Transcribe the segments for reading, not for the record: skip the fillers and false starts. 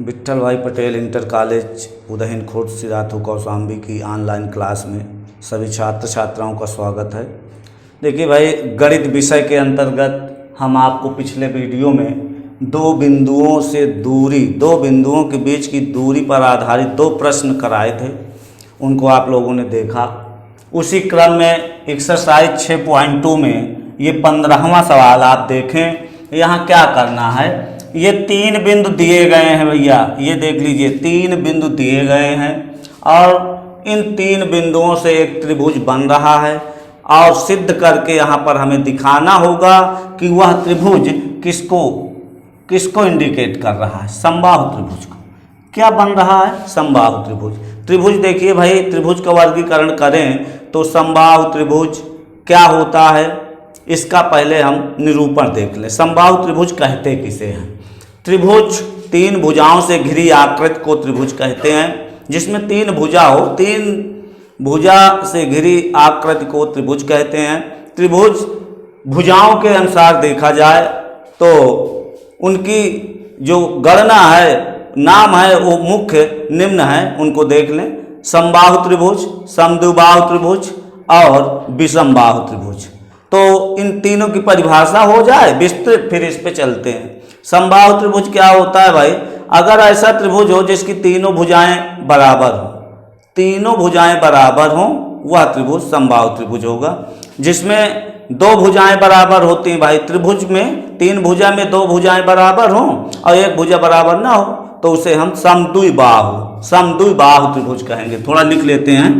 विट्ठल भाई Patel inter college Udayan Khurd Sirathu Kaushambi की online class में सभी छात्र छात्राओं का स्वागत है। देखिए भाई, गणित विषय के अंतर्गत हम आपको पिछले वीडियो में दो बिंदुओं के बीच की दूरी पर आधारित दो प्रश्न कराए थे, उनको आप लोगों ने देखा। उसी क्रम में एक्सरसाइज 6.2 में ये 15वां सवाल आप देखें। यहाँ क्या करना है, ये 3 बिंदु दिए गए हैं भैया, ये देख लीजिए 3 बिंदु दिए गए हैं और इन 3 बिंदुओं से एक त्रिभुज बन रहा है और सिद्ध करके यहाँ पर हमें दिखाना होगा कि वह त्रिभुज किसको इंडिकेट कर रहा है, समबाहु त्रिभुज को। क्या बन रहा है, समबाहु त्रिभुज। त्रिभुज देखिए भाई, त्रिभुज का वर्गीकरण करें तो समबाहु त्रिभुज क्या होता है, इसका पहले हम निरूपण देख लें। समबाहु त्रिभुज कहते किसे हैं? त्रिभुज 3 भुजाओं से घिरी आकृति को त्रिभुज कहते हैं, जिसमें 3 भुजा हो, 3 भुजा से घिरी आकृति को त्रिभुज कहते हैं। त्रिभुज भुजाओं के अनुसार देखा जाए तो उनकी जो गणना है, नाम है, वो मुख्य निम्न है, उनको देख लें। समबाहु त्रिभुज, समद्विबाहु त्रिभुज और विषमबाहु त्रिभुज। तो इन तीनों की परिभाषा हो जाए विस्तृत, फिर इस पे चलते हैं। समबाहु त्रिभुज क्या होता है भाई? अगर ऐसा त्रिभुज हो जिसकी तीनों भुजाएं बराबर हो, तीनों भुजाएं बराबर हो, वह त्रिभुज समबाहु त्रिभुज होगा। जिसमें 2 भुजाएं बराबर होती हैं भाई, त्रिभुज में 3 भुजा में 2 भुजाएं बराबर हो और 1 भुजा बराबर ना हो तो उसे हम समद्विबाहु त्रिभुज कहेंगे। थोड़ा लिख लेते हैं,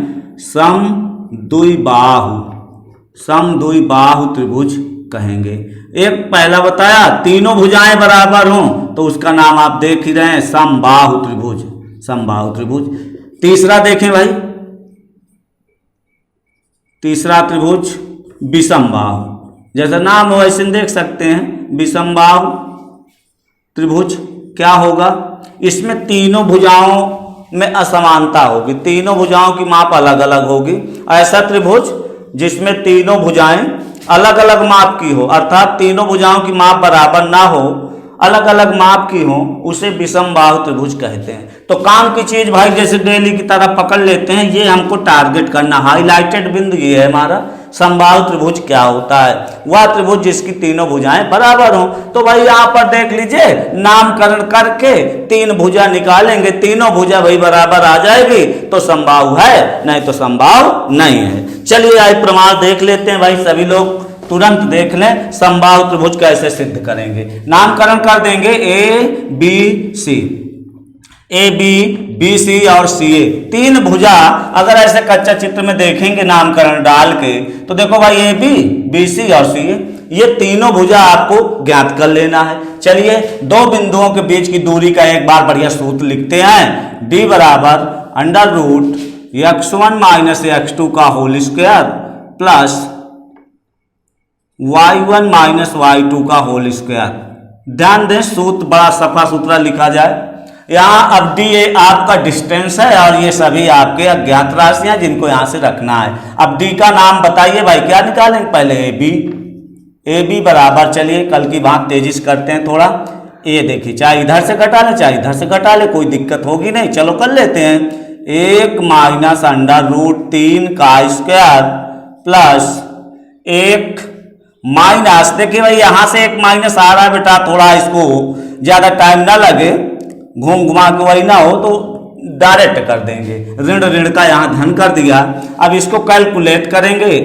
समद्विबाहु त्रिभुज कहेंगे। एक पहला बताया, तीनों भुजाएं बराबर हों तो उसका नाम आप देख ही रहे हैं, समबाहु त्रिभुज। तीसरा देखें भाई, तीसरा त्रिभुज विषमबाहु, जैसा नाम हो वैसे देख सकते हैं। विषमबाहु त्रिभुज क्या होगा? इसमें तीनों भुजाओं में असमानता होगी, तीनों भुजाओं की माप अलग अलग होगी। ऐसा त्रिभुज जिसमें तीनों भुजाएं अलग अलग माप की हो, अर्थात तीनों भुजाओं की माप बराबर ना हो, अलग अलग माप की हो, उसे विषमबाहु त्रिभुज कहते हैं। तो काम की चीज भाई, जैसे डेली की तरह पकड़ लेते हैं, ये हमको टारगेट करना, हाईलाइटेड बिंदु ये है हमारा। समबाहु त्रिभुज क्या होता है? वह त्रिभुज जिसकी तीनों भुजाएं बराबर हो। तो भाई यहाँ पर देख लीजिए, नामकरण करके 3 भुजा निकालेंगे, तीनों भुजा भाई बराबर आ जाएगी तो समबाहु है, नहीं तो समबाहु नहीं है। चलिए आज प्रमाण देख लेते हैं भाई, सभी लोग तुरंत देख लें समबाहु त्रिभुज कैसे सिद्ध करेंगे। नामकरण कर देंगे ए बी बी सी और सी ए, 3 भुजा। अगर ऐसे कच्चा चित्र में देखेंगे नामकरण डाल के तो देखो भाई, ए बी बी सी और सी ए, ये तीनों भुजा आपको ज्ञात कर लेना है। चलिए 2 बिंदुओं के बीच की दूरी का एक बार बढ़िया सूत्र लिखते हैं। d बराबर √x1 माइनस x2 का whole square plus y1 minus y2 का होल स्क्वायर। ध्यान दें, सूत्र बड़ा सफा सुथरा लिखा जाए। यहाँ अब डी ए आपका डिस्टेंस है और ये सभी आपके अज्ञात राशियां जिनको यहाँ से रखना है। अब डी का नाम बताइए भाई, क्या निकालेंगे? पहले ए बी बराबर, चलिए कल की बात तेजी से करते हैं थोड़ा। ए देखिए, चाहे इधर से घटा ले चाहे इधर से घटा ले, कोई दिक्कत होगी नहीं। चलो कर लेते हैं। 1 माइनस √3 का स्क्वायर प्लस 1 माइनस, देखिए भाई यहाँ से 1 माइनस आ रहा है बेटा, थोड़ा इसको ज्यादा टाइम ना लगे, घूम घुमा के वही ना हो तो डायरेक्ट कर देंगे। ऋण का यहाँ धन कर दिया। अब इसको कैलकुलेट करेंगे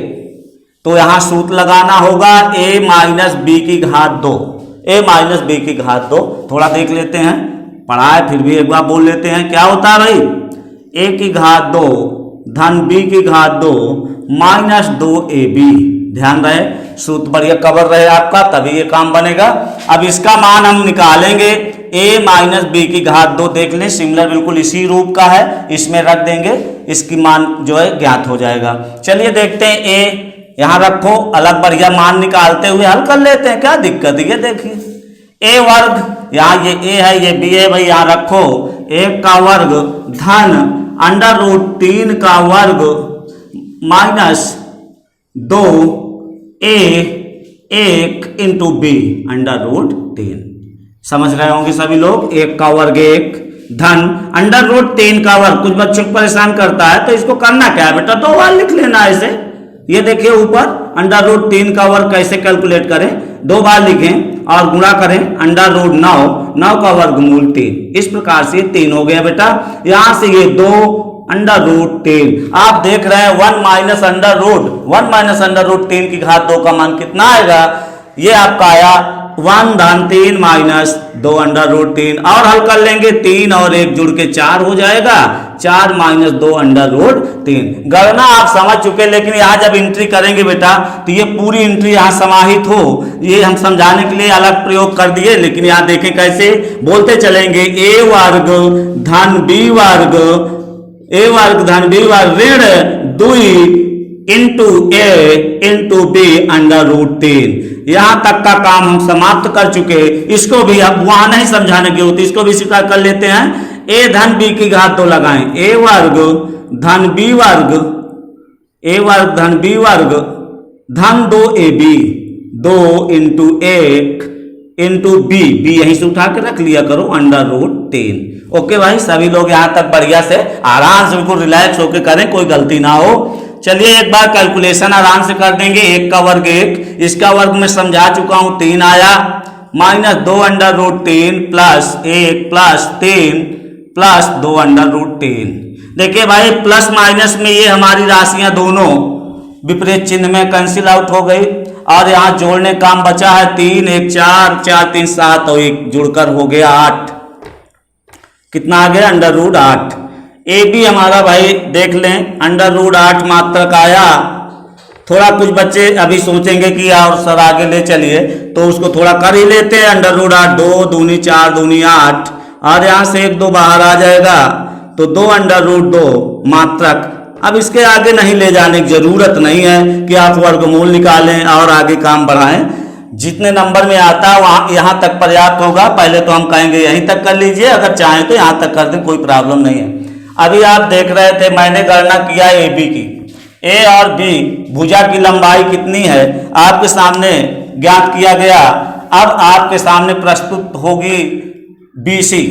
तो यहाँ सूत्र लगाना होगा a माइनस बी की घात 2। थोड़ा देख लेते हैं, पढ़ा है फिर भी एक बार बोल लेते हैं। क्या होता है भाई? a की घात 2 धन b की घात 2 माइनस 2ab। ध्यान रहे, सूत्र बढ़िया कवर रहे आपका, तभी ये काम बनेगा। अब इसका मान हम निकालेंगे, a माइनस बी की घात 2 देख लें, सिमिलर बिल्कुल इसी रूप का है, इसमें रख देंगे, इसकी मान जो है ज्ञात हो जाएगा। चलिए देखते हैं, a यहाँ रखो, अलग बढ़िया मान निकालते हुए हल कर लेते हैं, क्या दिक्कत है? ये देखिए a वर्ग, यहाँ ये a है ये b है भाई, यहाँ रखो 1 का वर्ग धन √3 का वर्ग माइनस 2a 1 इंटू b √3। समझ रहे होंगे सभी लोग। 1 का वर्ग 1 धन अंडर रूट 3 का वर्ग। कुछ बच्चों को परेशान करता है तो इसको करना क्या है बेटा, 2 बार लिख लेना ऐसे। ये देखिए ऊपर अंडर रूट 3 का वर्ग कैसे कैलकुलेट करें, 2 बार लिखें और गुणा करें अंडर रूट 9 का वर्गमूल 3। इस प्रकार से 3 हो गया बेटा। यहां से ये 2 अंडर रूट 3, आप देख रहे हैं 1 माइनस अंडर रूट 3 की घात 2 का मान कितना आएगा, ये आपका आया 1 धन 3 माइनस 2 अंडर रूट 3। और हल कर लेंगे, 3 और 1 जुड़ के 4 हो जाएगा, 4 माइनस 2 अंडर रूट 3। गणना आप समझ चुके, लेकिन यहाँ जब एंट्री करेंगे बेटा तो ये पूरी एंट्री यहाँ समाहित हो, ये हम समझाने के लिए अलग प्रयोग कर दिए। लेकिन यहाँ देखें कैसे बोलते चलेंगे, a वर्ग धन b वर्ग धन b वर्ग ऋण 2 into a into b under root 3। यहां तक का काम हम समाप्त कर चुके। इसको भी अब वहां नहीं समझाने की होती, इसको भी स्वीकार कर लेते हैं। a धन b की घात 2 लगाएं, a वर्ग धन b वर्ग धन b वर्ग धन 2ab 2 इंटू 1 इंटू b यहीं से उठा के रख लिया करो अंडर रूट 3। ओके भाई, सभी लोग यहां तक बढ़िया से आराम से बिल्कुल रिलैक्स होकर करें, कोई गलती ना हो। चलिए एक बार कैलकुलेशन आराम से कर देंगे। 1 का वर्ग 1, इसका वर्ग मैं समझा चुका हूं 3 आया, minus 2 under root 3 plus 1 plus 3 plus 2 under root 3। देखिए भाई प्लस माइनस में ये हमारी राशियां दोनों विपरीत चिन्ह में कैंसिल आउट हो गई और यहाँ जोड़ने काम बचा है 3 1 4 4 3 7 और 1 जुड़कर हो गया 8। कितना आ गया, अंडर रूट 8। ए बी हमारा भाई देख लें अंडर रूट 8 मात्रक आया। थोड़ा कुछ बच्चे अभी सोचेंगे कि और सर आगे ले चलिए, तो उसको थोड़ा कर ही लेते हैं। अंडर रूट 8 2 दूनी 4 दूनी 8 और यहाँ से 1 2 बाहर आ जाएगा तो 2 अंडर रूट 2 मात्रक। अब इसके आगे नहीं ले जाने की जरूरत नहीं है कि आप वर्गमूल निकालें और आगे काम बढ़ाएं। जितने नंबर में आता है वहाँ यहाँ तक पर्याप्त होगा। पहले तो हम कहेंगे यहीं तक कर लीजिए, अगर चाहें तो यहाँ तक कर दें, कोई प्रॉब्लम नहीं है। अभी आप देख रहे थे मैंने गणना किया ए बी की, ए और बी भुजा की लंबाई कितनी है आपके सामने ज्ञात किया गया। अब आपके सामने प्रस्तुत होगी BC।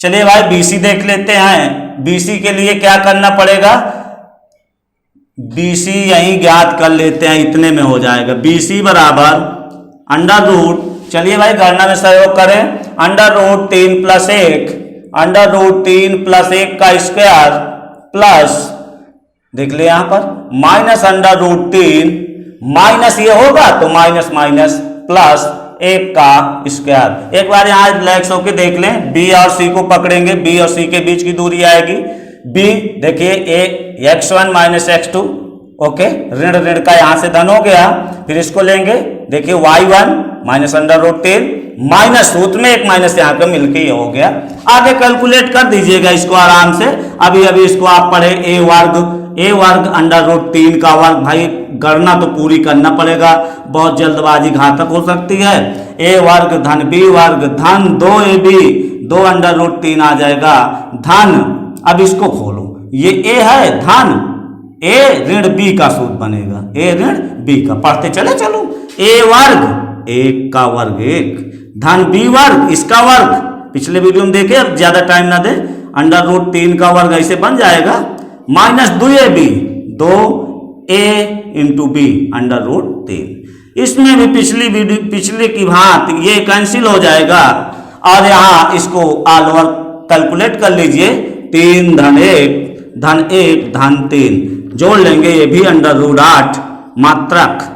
चलिए भाई BC देख लेते हैं। BC के लिए क्या करना पड़ेगा, BC यहीं ज्ञात कर लेते हैं, इतने में हो जाएगा। BC बराबर अंडर रूट, चलिए भाई गणना में सहयोग करें, under root 3 plus 1 under root 3 plus 1 का स्क्वायर प्लस देख ले यहां पर माइनस अंडर रूट 3 माइनस ये होगा तो माइनस माइनस प्लस 1 का स्क्वायर। एक बार यहां रिलैक्स होकर देख लें, B और C को पकड़ेंगे, B और C के बीच की दूरी आएगी B। देखिए x1 माइनस x2, ओके, ऋण ऋण का यहां से धन हो गया। फिर इसको लेंगे, देखिए y1 minus under root 3 minus सूत्र में एक माइनस यहाँ पे मिलके ये हो गया। आगे कैलकुलेट कर दीजिएगा इसको आराम से। अभी इसको आप पढ़े ए वर्ग अंडर रूट 3 का वर्ग। भाई गणना तो पूरी करना पड़ेगा, बहुत जल्दबाजी घातक हो सकती है। ए वर्ग धन b वर्ग धन 2ab 2 अंडर रूट 3 आ जाएगा धन। अब इसको खोलो, ये ए है धन ए ऋण b का सूत्र बनेगा, ए ऋण b का। पढ़ते चले चलो, ए वर्ग 1 का वर्ग 1 धन b वर्ग इसका वर्ग, पिछले वीडियो में देखे, अब ज्यादा टाइम ना दे। अंडर रूट 3 का वर्ग ऐसे बन जाएगा minus 2ab 2a into B under root 3। इसमें भी पिछले की भांति ये कैंसिल हो जाएगा और यहाँ इसको ऑल ओवर कैलकुलेट कर लीजिए। 3 धन 1 धन 1 धन 3 जोड़ लेंगे, ये भी अंडर रूट 8 मात्रक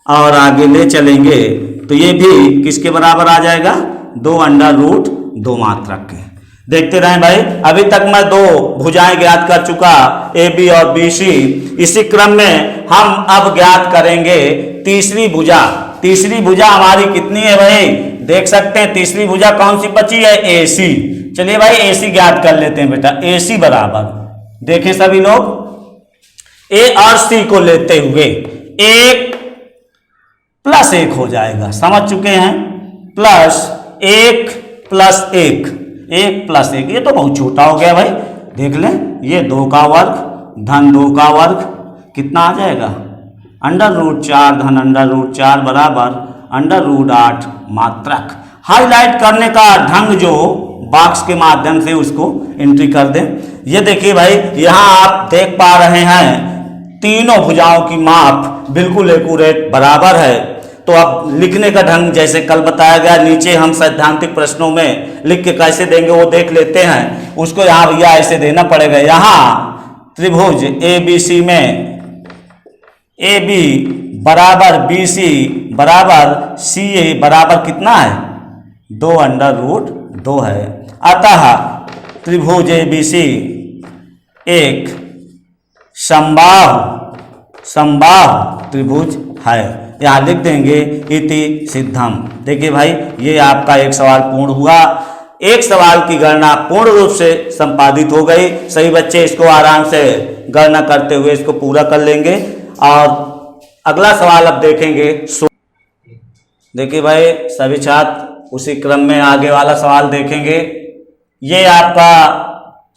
और आगे ले चलेंगे तो ये भी किसके बराबर आ जाएगा, 2 अंडर रूट 2 मात्रक के। देखते रहें भाई, अभी तक मैं 2 भुजाएं ज्ञात कर चुका, ए बी और बी सी। इसी क्रम में हम अब ज्ञात करेंगे तीसरी भुजा। तीसरी भुजा हमारी कितनी है भाई, देख सकते हैं तीसरी भुजा कौन सी बची है, ए सी। चलिए भाई ए सी ज्ञात कर लेते हैं बेटा। ए सी बराबर, देखें सभी लोग, ए और सी को लेते हुए 1 प्लस 1 हो जाएगा, समझ चुके हैं, प्लस 1 प्लस 1 1 प्लस 1, ये तो बहुत छोटा हो गया भाई। देख लें, ये 2 का वर्ग धन 2 का वर्ग कितना आ जाएगा, अंडर रूट 4 धन अंडर रूट 4 बराबर अंडर रूट 8 मात्रक। हाईलाइट करने का ढंग जो बॉक्स के माध्यम से उसको एंट्री कर दें। ये देखिए भाई, यहाँ आप देख पा रहे हैं तीनों भुजाओं की माप बिल्कुल एक्यूरेट बराबर है। तो अब लिखने का ढंग जैसे कल बताया गया, नीचे हम सैद्धांतिक प्रश्नों में लिख के कैसे देंगे वो देख लेते हैं। उसको यहाँ भैया ऐसे देना पड़ेगा। यहाँ त्रिभुज ABC में AB बराबर BC बराबर CA बराबर कितना है, 2√2 है। अतः त्रिभुज ABC एक समबाहु त्रिभुज है। यहाँ लिख देंगे इति सिद्धम। देखिए भाई, ये आपका एक सवाल पूर्ण हुआ। एक सवाल की गणना पूर्ण रूप से संपादित हो गई। सही बच्चे इसको आराम से गणना करते हुए इसको पूरा कर लेंगे। और अगला सवाल अब देखेंगे। देखिए भाई, सभी छात्र उसी क्रम में आगे वाला सवाल देखेंगे। ये आपका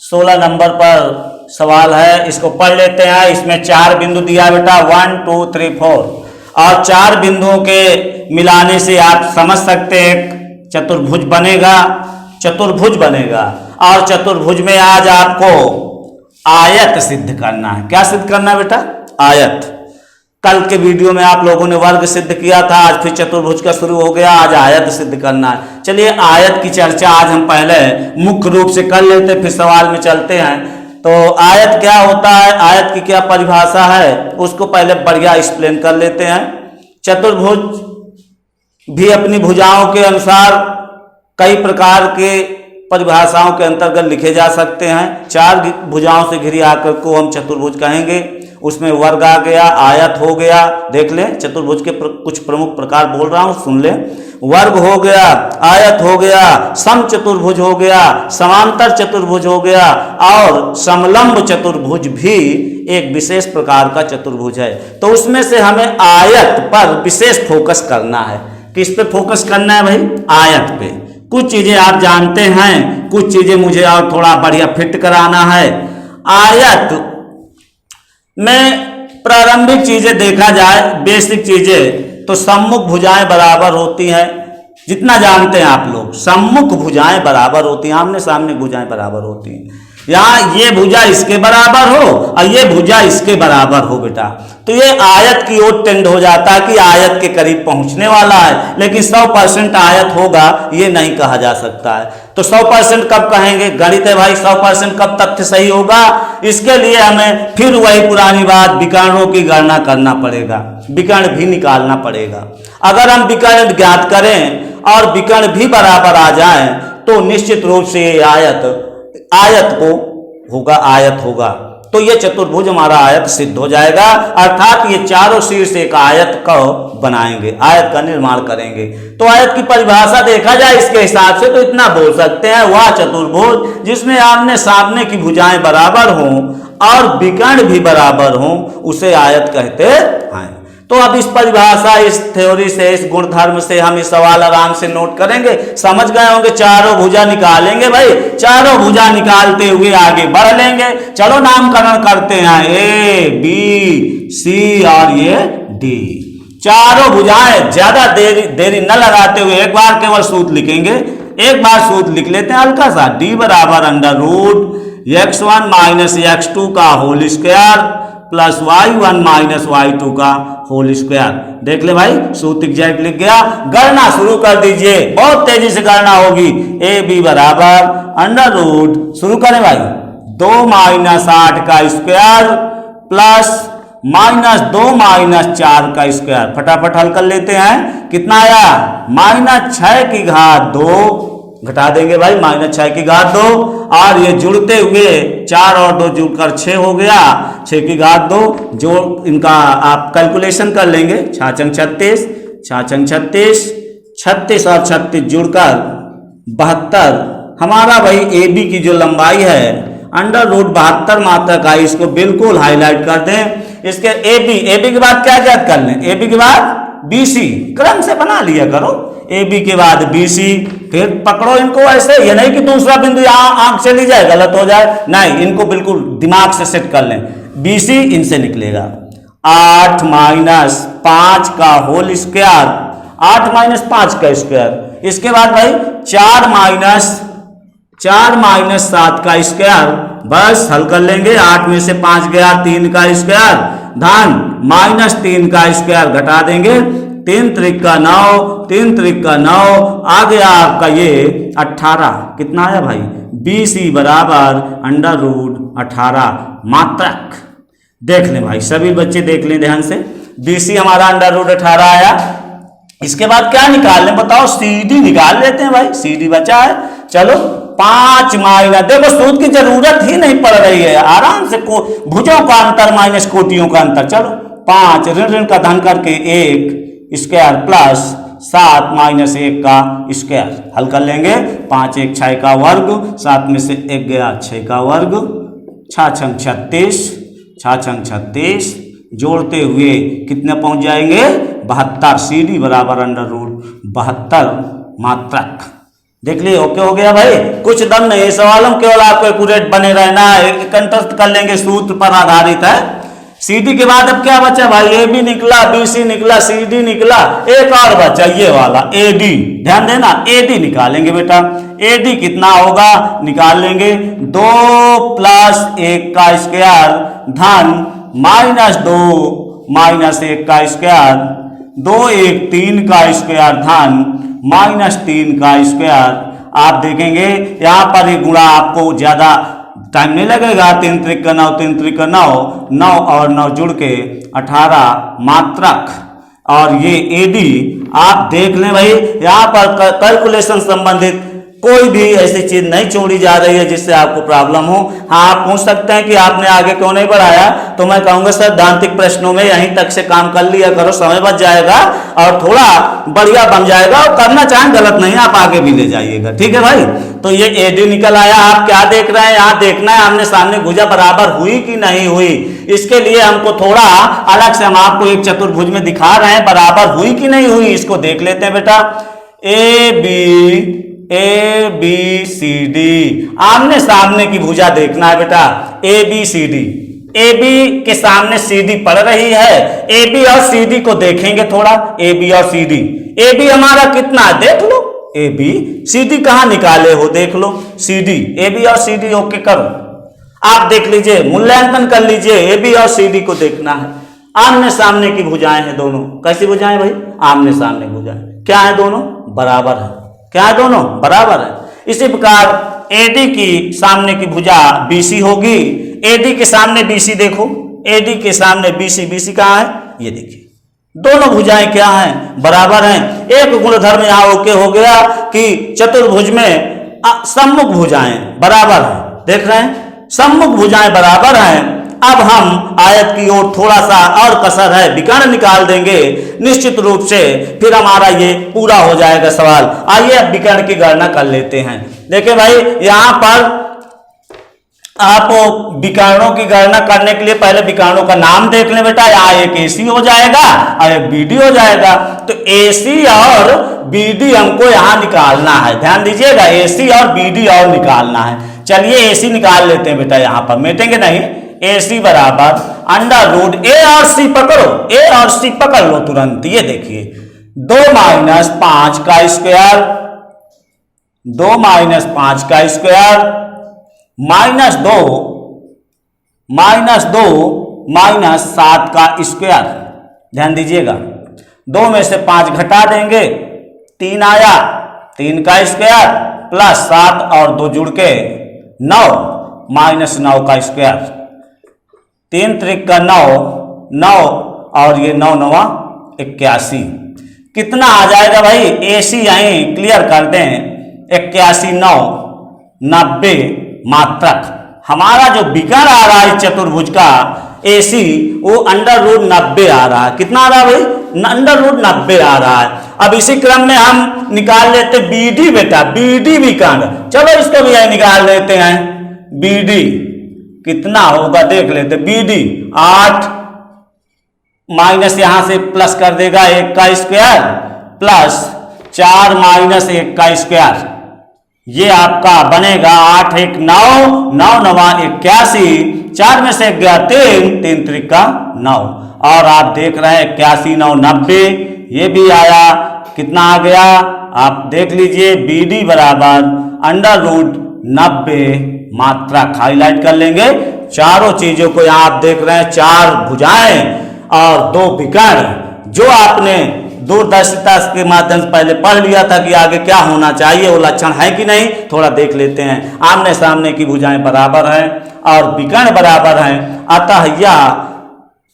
16 नंबर पर सवाल है, इसको पढ़ लेते हैं। इसमें 4 बिंदु दिया बेटा, 1 2 3 4, और 4 बिंदुओं के मिलाने से आप समझ सकते हैं चतुर्भुज बनेगा। चतुर्भुज बनेगा और चतुर्भुज में आज आपको आयत सिद्ध करना है। क्या सिद्ध करना है बेटा? आयत। कल के वीडियो में आप लोगों ने वर्ग सिद्ध किया था, आज फिर चतुर्भुज का शुरू हो गया, आज आयत सिद्ध करना है। चलिए आयत की चर्चा आज हम पहले मुख्य रूप से कर लेते, फिर सवाल में चलते हैं। तो आयत क्या होता है, आयत की क्या परिभाषा है, उसको पहले बढ़िया एक्सप्लेन कर लेते हैं। चतुर्भुज भी अपनी भुजाओं के अनुसार कई प्रकार के परिभाषाओं के अंतर्गत लिखे जा सकते हैं। 4 भुजाओं से घिरी आकृति को हम चतुर्भुज कहेंगे। उसमें वर्ग आ गया, आयत हो गया। देख लें, चतुर्भुज के कुछ प्रमुख प्रकार बोल रहा हूं, सुन लें। वर्ग हो गया, आयत हो गया, समचतुर्भुज हो गया, समांतर चतुर्भुज हो गया, और समलंब चतुर्भुज भी एक विशेष प्रकार का चतुर्भुज है। तो उसमें से हमें आयत पर विशेष फोकस करना है। किस पे फोकस करना है भाई? आयत पे। कुछ चीजें आप जानते हैं, कुछ चीजें मुझे और थोड़ा बढ़िया फिट कराना है। आयत में प्रारंभिक चीजें देखा जाए, बेसिक चीजें, तो सम्मुख भुजाएं बराबर होती हैं। जितना जानते हैं आप लोग, सम्मुख भुजाएं बराबर होती हैं, आमने सामने भुजाएं बराबर होती हैं। यहाँ ये भुजा इसके बराबर हो और ये भुजा इसके बराबर हो बेटा, तो ये आयत की ओर टेंड हो जाता है कि आयत के करीब पहुंचने वाला है। लेकिन 100% आयत होगा ये नहीं कहा जा सकता है। तो 100% कब कहेंगे? गणित है भाई, 100% कब तथ्य सही होगा? इसके लिए हमें फिर वही पुरानी बात, विकर्णों की गणना करना पड़ेगा, विकर्ण भी निकालना पड़ेगा। अगर हम विकर्ण ज्ञात करें और विकर्ण भी बराबर आ जाए तो निश्चित रूप से ये आयत को होगा, आयत होगा। तो ये चतुर्भुज हमारा आयत सिद्ध हो जाएगा। अर्थात ये चारों शीर्ष एक आयत को बनाएंगे, आयत का निर्माण करेंगे। तो आयत की परिभाषा देखा जाए इसके हिसाब से तो इतना बोल सकते हैं, वह चतुर्भुज जिसमें आमने सामने की भुजाएं बराबर हों और विकर्ण भी बराबर हों, उसे आयत कहते हैं। तो अब इस परिभाषा, इस थ्योरी से, इस गुणधर्म से हम इस सवाल आराम से नोट करेंगे। समझ गए होंगे, चारों भुजा निकालेंगे भाई, चारों भुजा निकालते हुए आगे बढ़ लेंगे। चलो नामकरण करते हैं, A B C और ये D। चारों भुजाएं ज्यादा देरी न लगाते हुए एक बार केवल सूत्र लिखेंगे। एक बार सूत्र लिख लेते हैं हल्का सा, D बराबर √x1 माइनस x2 का whole square plus y1 minus y2 का होल स्क्वायर। देख ले भाई, सूत्र एग्जैक्ट लिख गया। गणना शुरू कर दीजिए, बहुत तेजी से गणना होगी। AB बराबर शुरू करें भाई, 2 माइनस 8 का स्क्वायर प्लस माइनस 2 माइनस 4 का स्क्वायर। फटाफट हल कर लेते हैं। कितना आया? -6⁻²। घटा देंगे भाई, -6⁻², और ये जुड़ते हुए 4 और 2 जुड़कर 6 हो गया। 6⁻², जो इनका आप कैलकुलेशन कर लेंगे, 6×6 36, 6×6 36, 36 और 36 जुड़कर 72। हमारा भाई AB की जो लंबाई है √72 मात्रक आई, इसको बिल्कुल हाईलाइट कर दें। इसके AB के बाद क्या याद कर लें? AB के बाद BC, क्रम से बना लिया करो। AB के बाद BC, फिर पकड़ो इनको ऐसे, ये नहीं कि दूसरा बिंदु यहाँ आंख चली जाए, गलत हो जाए, नहीं, इनको बिल्कुल दिमाग से सेट कर लें। BC इनसे निकलेगा 8 - 5 का होल स्क्वायर, 8 - 5 का स्क्वायर, इसके बाद भाई 4 माइनस 7 का स्क्वायर, बस हल कर लेंगे। 8 में से 5 गया, 3 का स्क्वायर धन -3 का स्क्वायर घटा देंगे, 3 त्रिक का 9, 3 त्रिक का 9, आ गया आपका ये 18। कितना आया भाई? BC बराबर √18 मात्रक। देख लें भाई, सभी बच्चे देख लें ध्यान से, BC हमारा √18 आया। इसके बाद क्या निकाल लें बताओ? CD निकाल लेते हैं भाई, CD बचा है। चलो 5 माइनस, देखो सूत्र की जरूरत ही नहीं पड़ रही है, आराम से भुजों का अंतर माइनस कोटियों का अंतर। चलो 5 ऋण का धन करके 1 स्क्वायर प्लस 7 माइनस 1 का स्क्वायर हल कर लेंगे। 5 1 6 का वर्ग, 7 में से 1 गया 6 का वर्ग, 6 छंग 36, 6 छंग 36, जोड़ते हुए कितने पहुंच जाएंगे? 72। CD बराबर √72 मात्रक। देख लिए, ओके हो गया भाई। कुछ दम नहीं सवाल, हम केवल आपको एक्यूरेट बने रहना है, कंठस्थ कर लेंगे, सूत्र पर आधारित है। CD के बाद अब क्या बचा भाई? AB निकला, BC निकला, CD निकला, एक और बचा ये वाला AD। ध्यान देना, AD निकालेंगे बेटा। AD कितना होगा? निकाल लेंगे 2 + 1 का स्क्वायर धन -2 माइनस 1 का स्क्वायर, 2 1 3 का स्क्वायर धन -3 का स्क्वायर। आप देखेंगे यहाँ पर ये गुणा आपको ज्यादा टाइम नहीं लगेगा। 3 त्रिक का 9, 3 त्रिक का 9, 9 और 9 जुड़ के 18 मात्रक। और ये AD आप देख लें भाई, यहाँ पर कैलकुलेशन संबंधित कोई भी ऐसी चीज नहीं छोड़ी जा रही है जिससे आपको प्रॉब्लम हो। हाँ, आप पूछ सकते हैं कि आपने आगे क्यों नहीं बढ़ाया, तो मैं कहूंगा सर दांतिक प्रश्नों में यहीं तक से काम कर लिया करो, समय बच जाएगा और थोड़ा बढ़िया बन जाएगा। और करना चाहें गलत नहीं, आप आगे भी ले जाइएगा, ठीक है भाई। तो ये AD निकल आया। आप क्या देख रहे हैं? यहाँ देखना है आमने सामने भुजा बराबर हुई कि नहीं हुई। इसके लिए हमको थोड़ा अलग से, हम आपको एक चतुर्भुज में दिखा रहे हैं, बराबर हुई कि नहीं हुई इसको देख लेते हैं बेटा। ABCD आमने सामने की भुजा देखना है बेटा। ABCD, AB के सामने CD पड़ रही है। AB और CD को देखेंगे थोड़ा, AB और CD। AB हमारा कितना है देख लो, AB। CD कहाँ निकाले हो देख लो, CD। AB और CD ओके करो, आप देख लीजिए, मूल्यांकन कर लीजिए। AB और CD को देखना है, आमने सामने की भुजाएं हैं दोनों। कैसी भुजाएं भाई? आमने सामने भुजाएं। क्या है? दोनों बराबर है। क्या है? दोनों बराबर है। इसी प्रकार AD की सामने की भुजा BC होगी। AD के सामने BC देखो, AD के सामने BC, BC कहाँ है? ये देखिए, दोनों भुजाएं क्या हैं? बराबर हैं। एक गुणधर्म यहाँ ओके हो गया कि चतुर्भुज में सम्मुख भुजाएं बराबर हैं। देख रहे हैं, सम्मुख भुजाएं बराबर हैं। अब हम आयत की ओर थोड़ा सा और कसर है, विकर्ण निकाल देंगे निश्चित रूप से, फिर हमारा ये पूरा हो जाएगा सवाल। आइए अब विकर्ण की गणना कर लेते हैं। देखिए भाई, यहाँ पर आप विकर्णों की गणना करने के लिए पहले विकर्णों का नाम देख लें बेटा। यहाँ एक AC हो जाएगा और एक BD हो जाएगा। तो AC और BD हमको यहाँ निकालना है, ध्यान दीजिएगा, AC और BD और निकालना है। चलिए AC निकाल लेते हैं बेटा, यहाँ पर मेटेंगे नहीं। AC बराबर √A और C पकड़ो, A और C पकड़ लो तुरंत। ये देखिए 2 - 5 का स्क्वायर, 2 - 5 का स्क्वायर -2 -7 का स्क्वायर। ध्यान दीजिएगा, 2 में से 5 घटा देंगे, 3 आया, 3 का स्क्वायर प्लस 7 और 2 जुड़ के 9 -9 का स्क्वायर। 3 त्रिक का 9, 9 और ये 9 9 81। कितना आ जाएगा भाई? AC यहीं क्लियर कर दें, 81 9 90 मात्रक। हमारा जो विकर्ण आ रहा है चतुर्भुज का AC, वो √90 आ रहा है। कितना आ रहा है भाई? √90 आ रहा है। अब इसी क्रम में हम निकाल लेते BD बेटा, BD विकर्ण। चलो इसको भी यही निकाल लेते हैं। BD कितना होगा देख लेते। BD 8 माइनस यहां से प्लस कर देगा 1 का स्क्वायर प्लस 4 - 1 का स्क्वायर। ये आपका बनेगा 8 1 9, 9 9 81, 4 में से 1 गया 3, 3 त्रिक का 9। और आप देख रहे हैं 81 9 90, ये भी आया। कितना आ गया? आप देख लीजिए बी डी बराबर अंडर रूट 90 मात्रक। हाईलाइट कर लेंगे चारों चीजों को। यहाँ आप देख रहे हैं 4 भुजाएं और 2 विकर्ण, जो आपने दूरदर्शिता के माध्यम से पहले पढ़ लिया था कि आगे क्या होना चाहिए, वो लक्षण है कि नहीं, थोड़ा देख लेते हैं। आमने सामने की भुजाएं बराबर हैं और विकर्ण बराबर हैं, अतः यह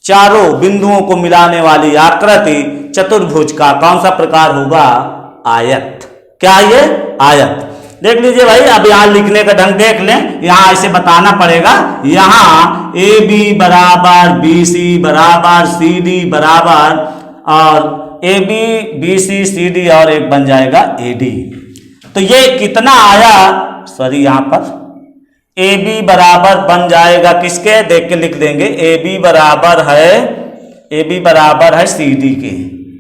चारों बिंदुओं को मिलाने वाली आकृति चतुर्भुज का कौन सा प्रकार होगा? आयत। क्या ये? आयत। देख लीजिए भाई, अब यहाँ लिखने का ढंग देख लें। यहाँ ऐसे बताना पड़ेगा, यहाँ ए बी बराबर बी सी बराबर सी डी बराबर, और A B B C C D और एक बन जाएगा ए डी। तो ये कितना आया? सॉरी, यहाँ पर ए बी बराबर बन जाएगा किसके? देख के लिख देंगे। ए बी बराबर है सी डी के।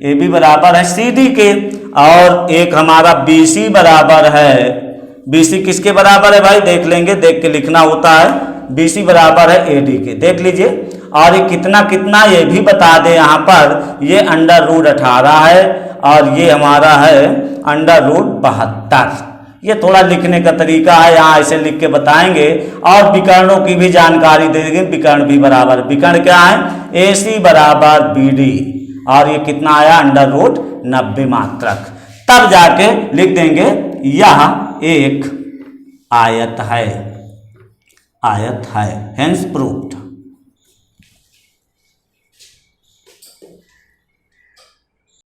ए बी बराबर है सी डी के, और एक हमारा बी सी बराबर है। बी सी किसके बराबर है भाई? देख लेंगे, देख के लिखना होता है। बी सी बराबर है ए डी के, देख लीजिए। और ये कितना कितना ये भी बता दें यहाँ पर, ये अंडर रूट 18 है और ये हमारा है अंडर रूट 72। ये थोड़ा लिखने का तरीका है, यहाँ ऐसे लिख के बताएंगे। और विकर्णों की भी जानकारी दे देंगे। विकर्ण भी बराबर, विकर्ण क्या है? ए सी बराबर बी डी, और ये कितना आया? अंडर रूट 90 मात्रक। तब जाके लिख देंगे यह एक आयत है, आयत है, हेंस प्रूव्ड।